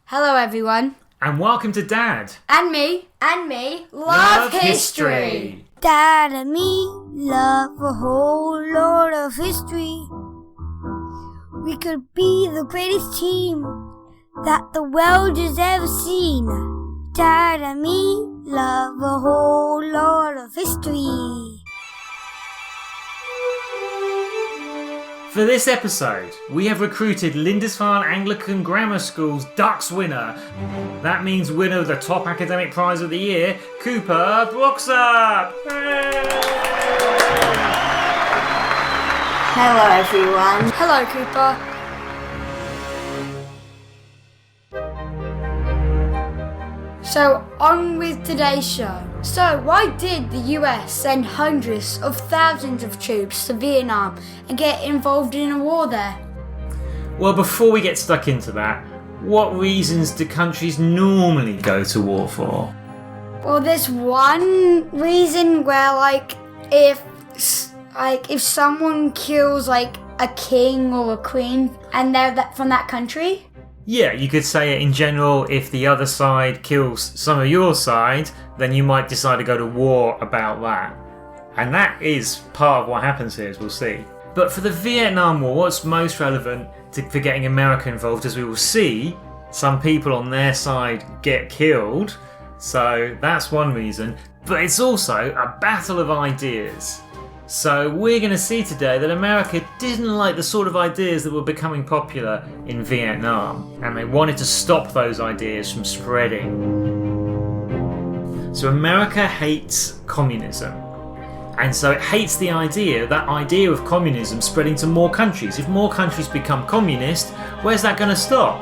Hello everyone. And welcome to Dad. And me. Love history. Dad and me love a whole lot of history. We could be the greatest team that the world has ever seen. Dad and me love a whole lot of history. For this episode, we have recruited Lindisfarne Anglican Grammar School's Dux winner. That means winner of the top academic prize of the year, Cooper Broxup. Hello everyone. Hello Cooper. So on with today's show. So why did the US send hundreds of thousands of troops to Vietnam and get involved in a war there? Well, before we get stuck into that, what reasons do countries normally go to war for? Well, there's one reason where if someone kills a king or a queen and they're from that country. Yeah, you could say it in general, if the other side kills some of your side, then you might decide to go to war about that. And that is part of what happens here, as we'll see. But for the Vietnam War, what's most relevant for getting America involved, as we will see, some people on their side get killed. So that's one reason. But it's also a battle of ideas. So we're going to see today that America didn't like the sort of ideas that were becoming popular in Vietnam, and they wanted to stop those ideas from spreading. So America hates communism, and so it hates that idea of communism spreading to more countries. If more countries become communist, where's that going to stop?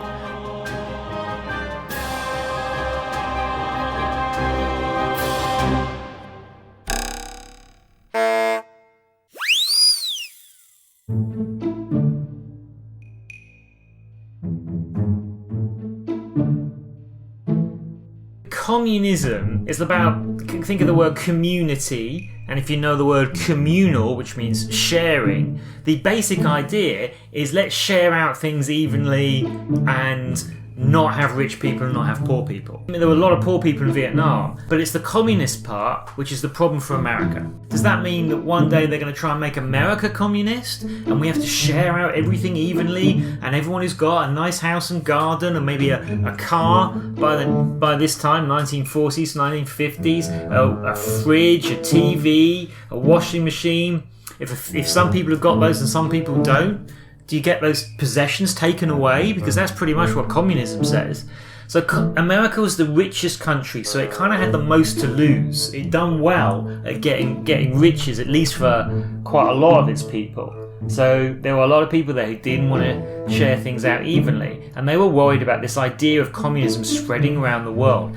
Communism is about, think of the word community, and if you know the word communal, which means sharing, the basic idea is let's share out things evenly and not have rich people and not have poor people. I mean, there were a lot of poor people in Vietnam, but it's the communist part which is the problem for America. Does that mean that one day they're going to try and make America communist and we have to share out everything evenly and everyone who's got a nice house and garden and maybe a car by this time, 1940s, 1950s, a fridge, a TV, a washing machine? If some people have got those and some people don't, do you get those possessions taken away? Because that's pretty much what communism says. So America was the richest country, so it kind of had the most to lose. It done well at getting riches, at least for quite a lot of its people. So there were a lot of people there who didn't want to share things out evenly, and they were worried about this idea of communism spreading around the world.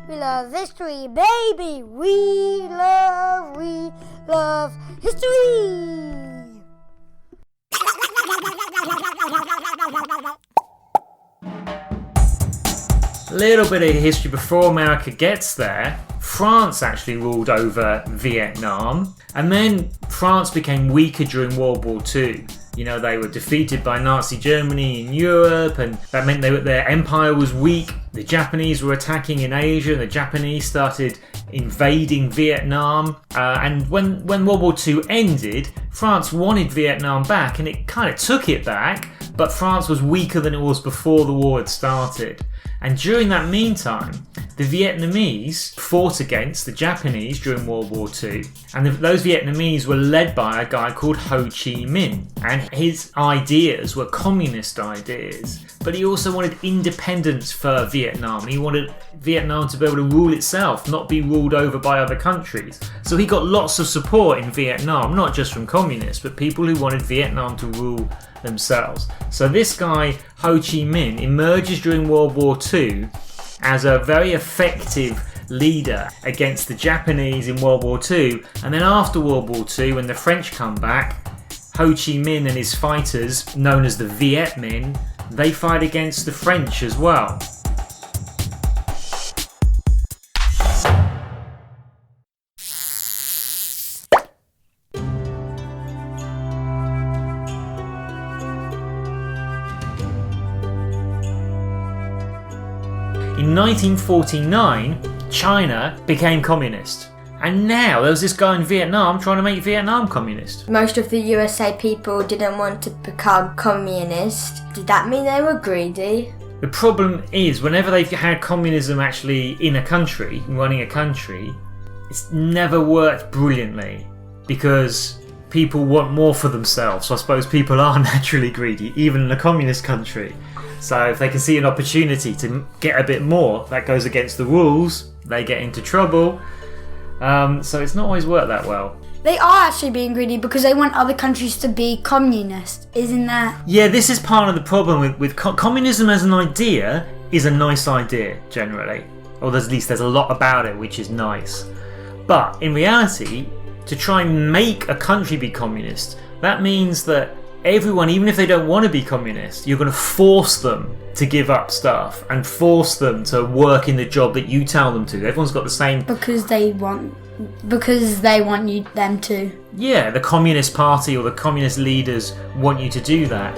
We love history, baby. We love history. A little bit of history before America gets there. France actually ruled over Vietnam, and then France became weaker during World War II. You know, they were defeated by Nazi Germany in Europe, and that meant their empire was weak. The Japanese were attacking in Asia, and the Japanese started invading Vietnam. And when World War II ended, France wanted Vietnam back, and it kind of took it back, but France was weaker than it was before the war had started. And during that meantime, the Vietnamese fought against the Japanese during World War II. And those Vietnamese were led by a guy called Ho Chi Minh. And his ideas were communist ideas. But he also wanted independence for Vietnam. He wanted Vietnam to be able to rule itself, not be ruled over by other countries. So he got lots of support in Vietnam, not just from communists, but people who wanted Vietnam to rule themselves. So this guy, Ho Chi Minh, emerges during World War II as a very effective leader against the Japanese in World War II. And then after World War II, when the French come back, Ho Chi Minh and his fighters, known as the Viet Minh, they fight against the French as well. in 1949, China became communist. And now there was this guy in Vietnam trying to make Vietnam communist. Most of the USA people didn't want to become communist. Did that mean they were greedy? The problem is, whenever they've had communism actually in a country, running a country, it's never worked brilliantly because people want more for themselves. So I suppose people are naturally greedy, even in a communist country. So if they can see an opportunity to get a bit more, that goes against the rules, they get into trouble. So it's not always worked that well. They are actually being greedy because they want other countries to be communist, isn't that? Yeah, this is part of the problem with communism as an idea is a nice idea, generally. Or at least there's a lot about it which is nice. But in reality, to try and make a country be communist, that means that everyone, even if they don't want to be communist, you're going to force them to give up stuff and force them to work in the job that you tell them to. Everyone's got the same... Because they want them to. Yeah, the Communist Party or the communist leaders want you to do that.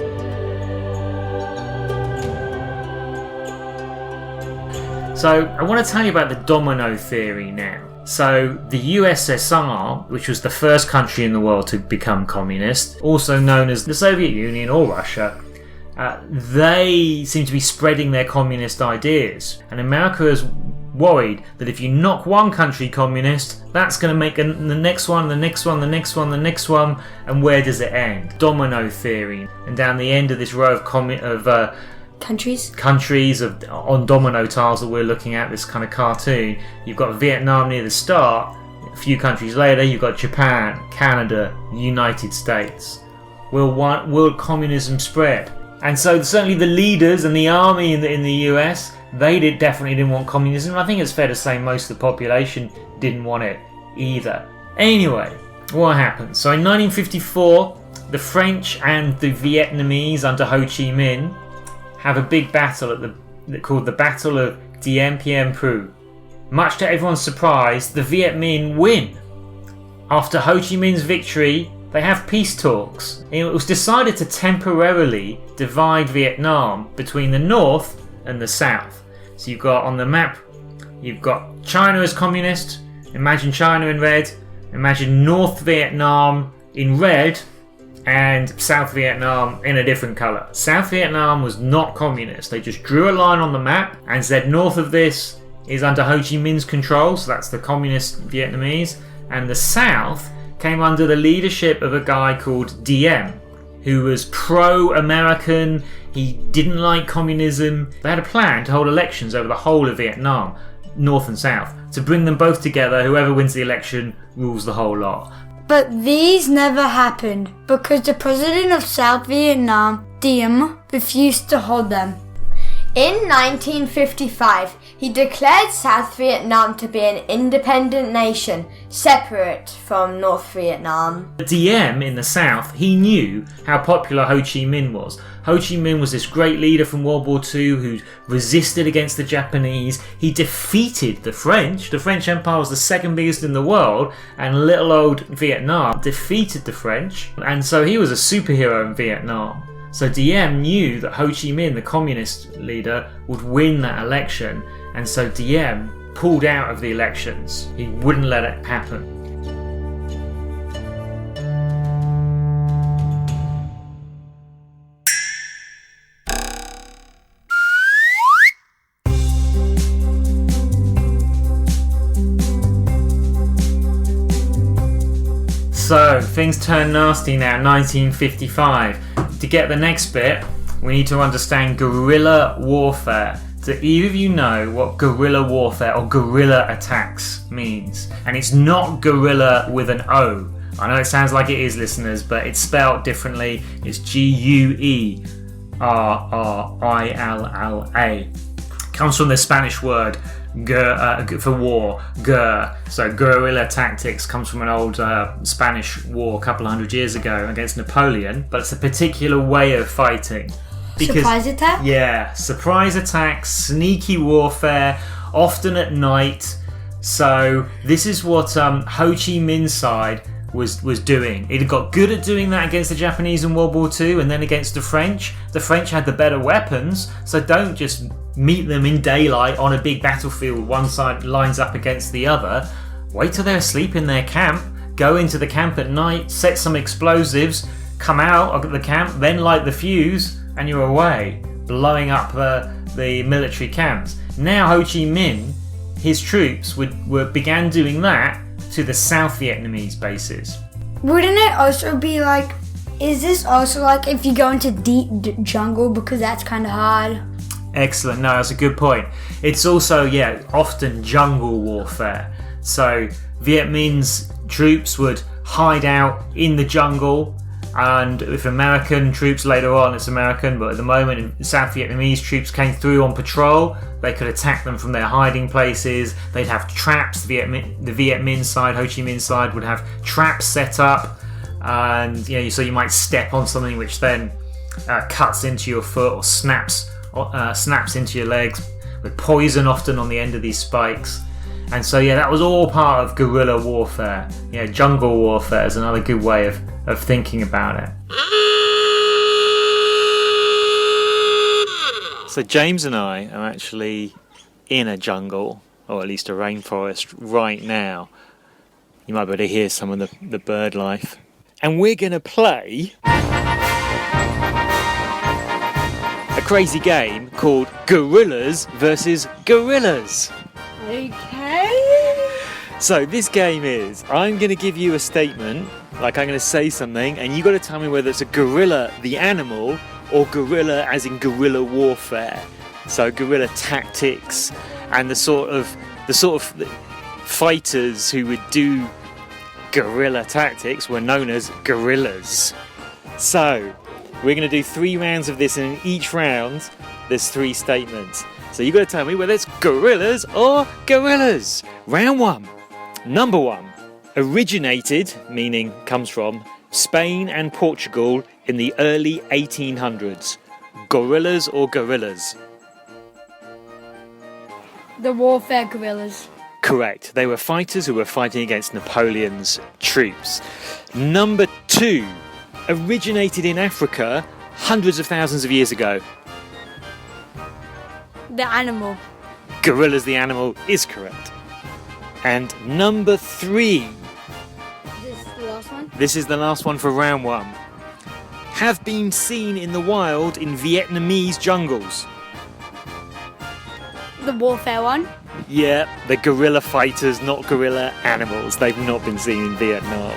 So I want to tell you about the domino theory now. So the USSR, which was the first country in the world to become communist, also known as the Soviet Union or Russia, they seem to be spreading their communist ideas. And America is worried that if you knock one country communist, that's going to make the next one, the next one, the next one, the next one, and where does it end? Domino theory. And down the end of this row of countries on domino tiles that we're looking at, this kind of cartoon, you've got Vietnam near the start. A few countries later, you've got Japan, Canada, United States. Will communism spread? And so certainly the leaders and the army in the US, they definitely didn't want communism. I think it's fair to say most of the population didn't want it either. Anyway, what happened? So in 1954, the French and the Vietnamese under Ho Chi Minh have a big battle called the Battle of Dien Bien Phu. Much to everyone's surprise, the Viet Minh win. After Ho Chi Minh's victory, they have peace talks. It was decided to temporarily divide Vietnam between the north and the south. So you've got on the map, you've got China as communist, imagine China in red, imagine North Vietnam in red, and South Vietnam in a different colour. South Vietnam was not communist. They just drew a line on the map and said north of this is under Ho Chi Minh's control, so that's the communist Vietnamese, and the south came under the leadership of a guy called Diem, who was pro-American. He didn't like communism. They had a plan to hold elections over the whole of Vietnam, north and south, to bring them both together. Whoever wins the election rules the whole lot. But these never happened because the president of South Vietnam, Diem, refused to hold them. In 1955, he declared South Vietnam to be an independent nation, separate from North Vietnam. Diem in the south, he knew how popular Ho Chi Minh was. Ho Chi Minh was this great leader from World War II who resisted against the Japanese. He defeated the French. The French Empire was the second biggest in the world, and little old Vietnam defeated the French. And so he was a superhero in Vietnam. So Diem knew that Ho Chi Minh, the communist leader, would win that election, and so Diem pulled out of the elections. He wouldn't let it happen. So things turn nasty now, 1955. To get the next bit, we need to understand guerrilla warfare. Do either of you know what guerrilla warfare or guerrilla attacks means? And it's not guerrilla with an O. I know it sounds like it is, listeners, but it's spelled differently. It's Guerrilla. Comes from the Spanish word for war, guerre. So guerrilla tactics comes from an old Spanish war a couple of hundred years ago against Napoleon, but it's a particular way of fighting. Surprise attack? Yeah, surprise attacks, sneaky warfare, often at night. So this is what Ho Chi Minh's side was doing. It got good at doing that against the Japanese in World War II and then against the French. The French had the better weapons, so don't just meet them in daylight on a big battlefield, one side lines up against the other, wait till they're asleep in their camp, go into the camp at night, set some explosives, come out of the camp, then light the fuse, and you're away, blowing up the military camps. Now Ho Chi Minh, his troops began doing that to the South Vietnamese bases. Wouldn't it also be like, is this also like if you go into deep jungle, because that's kind of hard? Excellent. No, that's a good point. It's also, often jungle warfare. So Viet Minh's troops would hide out in the jungle, and if American troops later on, it's American, but at the moment South Vietnamese troops came through on patrol, they could attack them from their hiding places. They'd have traps. The Viet Minh side, Ho Chi Minh side, would have traps set up, and so you might step on something which then cuts into your foot or snaps into your legs, with poison often on the end of these spikes. And so that was all part of guerrilla warfare. Jungle warfare is another good way of thinking about it. So James and I are actually in a jungle, or at least a rainforest, right now. You might be able to hear some of the bird life. And we're going to play a crazy game called Guerrillas versus Guerrillas. Okay. So this game is, I'm going to give you a statement, like I'm going to say something, and you got to tell me whether it's a gorilla, the animal, or guerrilla as in guerrilla warfare. So guerrilla tactics and the sort of fighters who would do guerrilla tactics were known as guerrillas. So we're going to do 3 rounds of this, and in each round there's 3 statements. So you got to tell me whether it's guerrillas or guerrillas. Round 1. Number 1. Originated, meaning comes from, Spain and Portugal in the early 1800s. Guerrillas or guerrillas? The warfare guerrillas. Correct. They were fighters who were fighting against Napoleon's troops. Number 2. Originated in Africa hundreds of thousands of years ago. The animal. Guerrillas the animal is correct. And number 3. Is this the last one? This is the last one for round 1. Have been seen in the wild in Vietnamese jungles. The warfare one. Yeah, the guerrilla fighters, not guerrilla animals. They've not been seen in Vietnam.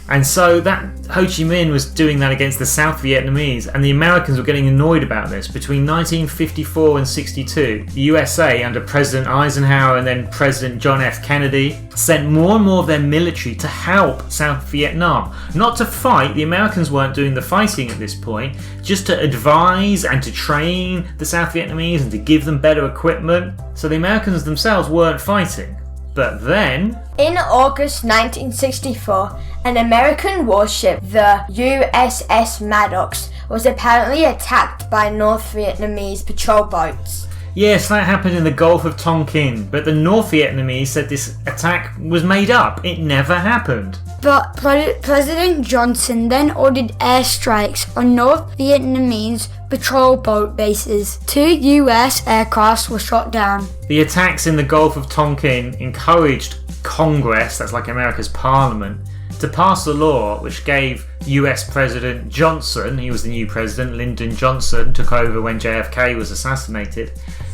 And so that Ho Chi Minh was doing that against the South Vietnamese, and the Americans were getting annoyed about this. Between 1954 and 62, the USA, under President Eisenhower and then President John F. Kennedy, sent more and more of their military to help South Vietnam. Not to fight, the Americans weren't doing the fighting at this point, just to advise and to train the South Vietnamese and to give them better equipment. So the Americans themselves weren't fighting. But then, in August 1964, an American warship, the USS Maddox, was apparently attacked by North Vietnamese patrol boats. yes, that happened in the Gulf of Tonkin, but the North Vietnamese said this attack was made up. It never happened. But President Johnson then ordered airstrikes on North Vietnamese patrol boat bases. 2 US aircrafts were shot down. The attacks in the Gulf of Tonkin encouraged Congress, that's like America's parliament, to pass a law which gave US President Johnson, he was the new president, Lyndon Johnson, took over when JFK was assassinated,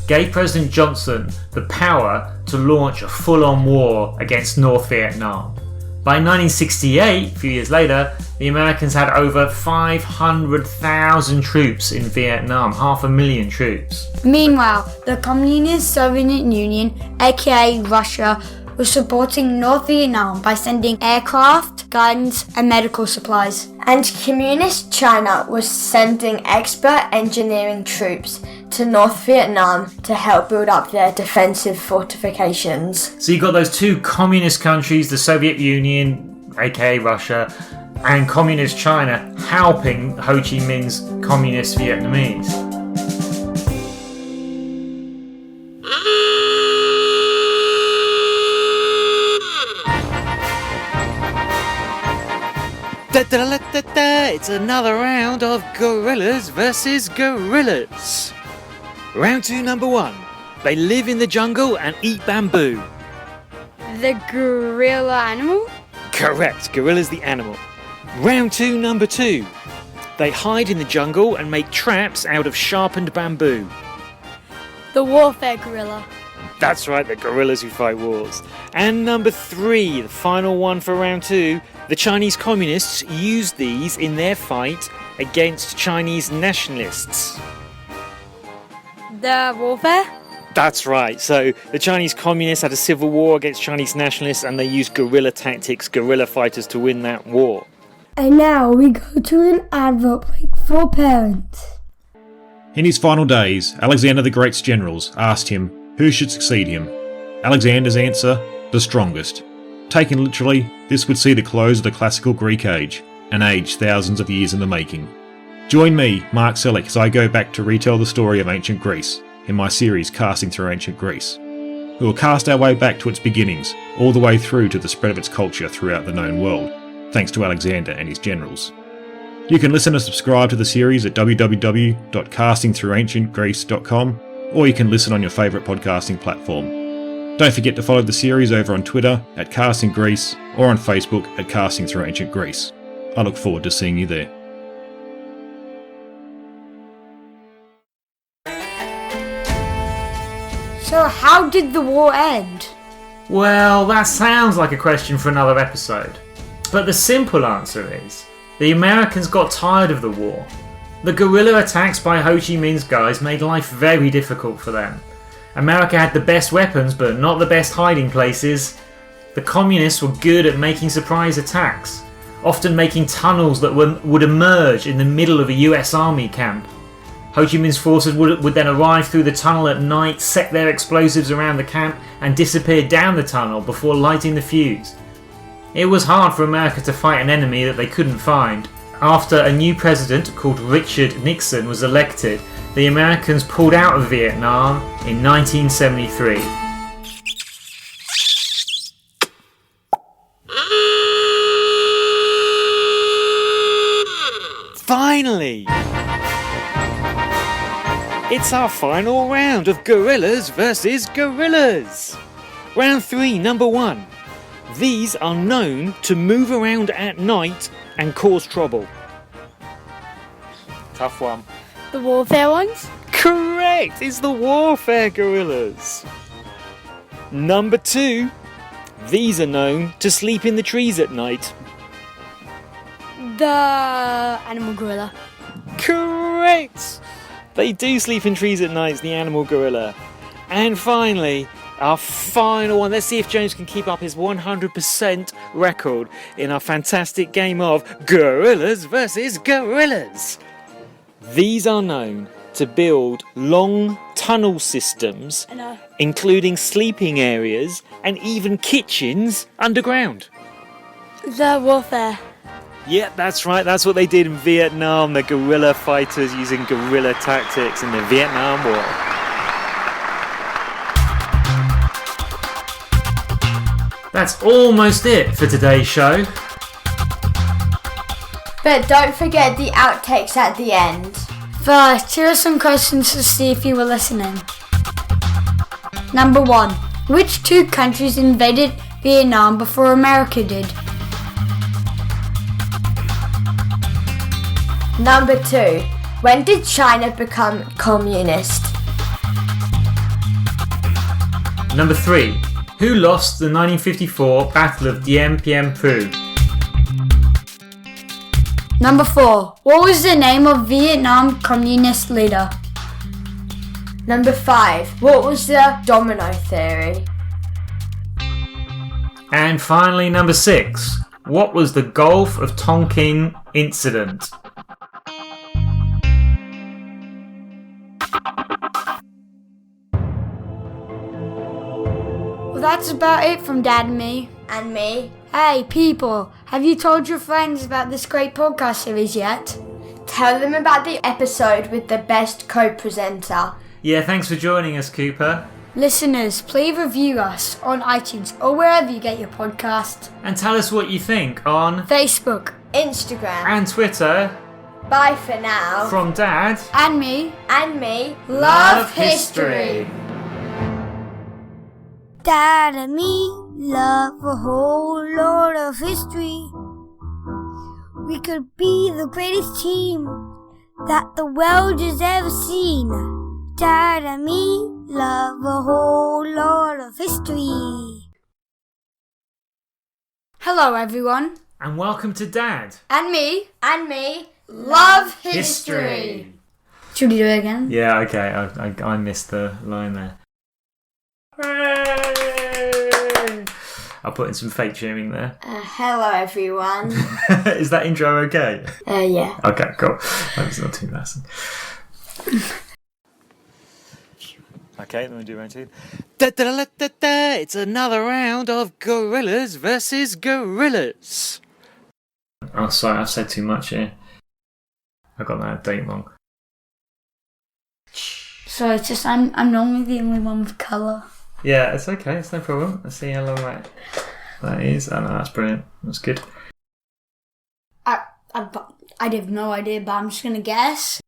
gave President Johnson the power to launch a full-on war against North Vietnam. By 1968, a few years later, the Americans had over 500,000 troops in Vietnam, 500,000 troops. Meanwhile, the Communist Soviet Union, aka Russia, was supporting North Vietnam by sending aircraft, guns, and medical supplies. And Communist China was sending expert engineering troops to North Vietnam to help build up their defensive fortifications. So you got those 2 communist countries, the Soviet Union, aka Russia, and Communist China, helping Ho Chi Minh's Communist Vietnamese. It's another round of Gorillas versus Guerrillas. Round 2, number 1. They live in the jungle and eat bamboo. The gorilla animal? Correct, gorilla's the animal. Round 2, number 2. They hide in the jungle and make traps out of sharpened bamboo. The warfare gorilla. That's right, the gorillas who fight wars. And number 3, the final one for round 2. The Chinese communists used these in their fight against Chinese nationalists. The warfare? That's right. So the Chinese communists had a civil war against Chinese nationalists and they used guerrilla tactics, guerrilla fighters to win that war. And now we go to an advert break for parents. In his final days, Alexander the Great's generals asked him who should succeed him. Alexander's answer, the strongest. Taken literally, this would see the close of the classical Greek age, an age thousands of years in the making. Join me, Mark Selleck, as I go back to retell the story of ancient Greece in my series Casting Through Ancient Greece. We will cast our way back to its beginnings, all the way through to the spread of its culture throughout the known world, thanks to Alexander and his generals. You can listen and subscribe to the series at www.castingthroughancientgreece.com, or you can listen on your favourite podcasting platform. Don't forget to follow the series over on Twitter at Casting Greece or on Facebook at Casting Through Ancient Greece. I look forward to seeing you there. So how did the war end? Well, that sounds like a question for another episode. But the simple answer is, the Americans got tired of the war. The guerrilla attacks by Ho Chi Minh's guys made life very difficult for them. America had the best weapons, but not the best hiding places. The communists were good at making surprise attacks, often making tunnels that would emerge in the middle of a US army camp. Ho Chi Minh's forces would then arrive through the tunnel at night, set their explosives around the camp, and disappear down the tunnel before lighting the fuse. It was hard for America to fight an enemy that they couldn't find. After a new president called Richard Nixon was elected, the Americans pulled out of Vietnam in 1973. Finally! It's our final round of Gorillas versus Guerrillas. Round 3, number 1. These are known to move around at night and cause trouble. Tough one. The warfare ones? Correct! It's the warfare gorillas. Number 2. These are known to sleep in the trees at night. The animal gorilla. Correct! They do sleep in trees at night, the animal gorilla. And finally, our final one. Let's see if James can keep up his 100% record in our fantastic game of Gorillas versus Guerrillas. These are known to build long tunnel systems, including sleeping areas and even kitchens underground. The warfare. Yep, that's right. That's what they did in Vietnam. The guerrilla fighters using guerrilla tactics in the Vietnam War. That's almost it for today's show. But don't forget the outtakes at the end. First, here are some questions to see if you were listening. Number 1. Which 2 countries invaded Vietnam before America did? Number 2. When did China become communist? Number 3. Who lost the 1954 Battle of Dien Bien Phu? Number 4. What was the name of Vietnam communist leader? Number 5. What was the Domino Theory? And finally, number 6. What was the Gulf of Tonkin incident? Well, that's about it from Dad and me. And me. Hey, people, have you told your friends about this great podcast series yet? Tell them about the episode with the best co-presenter. Yeah, thanks for joining us, Cooper. Listeners, please review us on iTunes or wherever you get your podcast. And tell us what you think on Facebook. Instagram. and Twitter. Bye for now. From Dad And me. And me. Love history. Dad and me love a whole lot of history. We could be the greatest team that the world has ever seen. Dad and me love a whole lot of history. Hello, everyone. and welcome to Dad And me. And me. Love history. Should we do it again? Yeah, okay, I missed the line there. Hooray! I'll put in some fake cheering there. Hello, everyone. Is that intro okay? Yeah. Okay, cool. That's not too messy. Okay, then we do round two. It's another round of Gorillas versus Gorillas. Oh, sorry, I've said too much here. I got that date wrong. So it's just I'm normally the only one with colour. Yeah, it's okay. It's no problem. Let's see how long that is. Oh, no, that's brilliant. That's good. I have no idea, but I'm just gonna guess